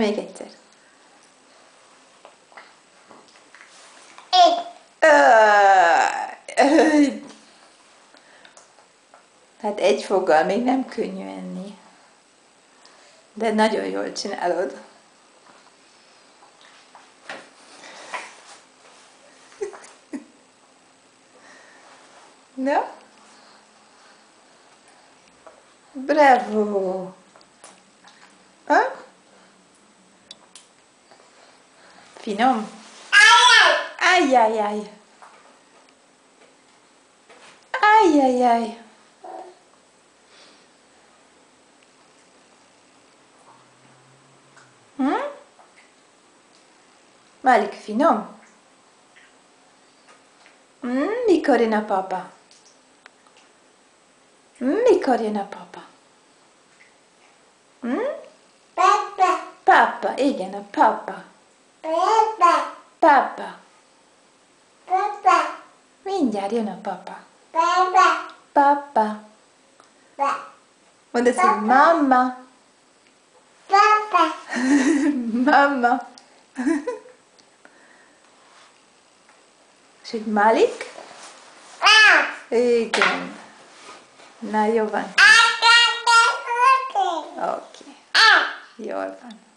még egyszer. Hát egy foggal még nem könnyű enni. De nagyon jól csinálod. Na? Bravo! Ha? Finom? Ajjajjaj! Ajjajjaj! Malik, finom? Mikor jön a papa? Mikor jön a papa? Papa. Papa, igen, a papa. Papa. Papa. Papa. Mindjárt jön a papa. Papa. Papa. Papa. Mondd azt, hogy mamma. Papa. Mamma. És hogy Malik? Igen. Na, jó van. Oké. Jól van.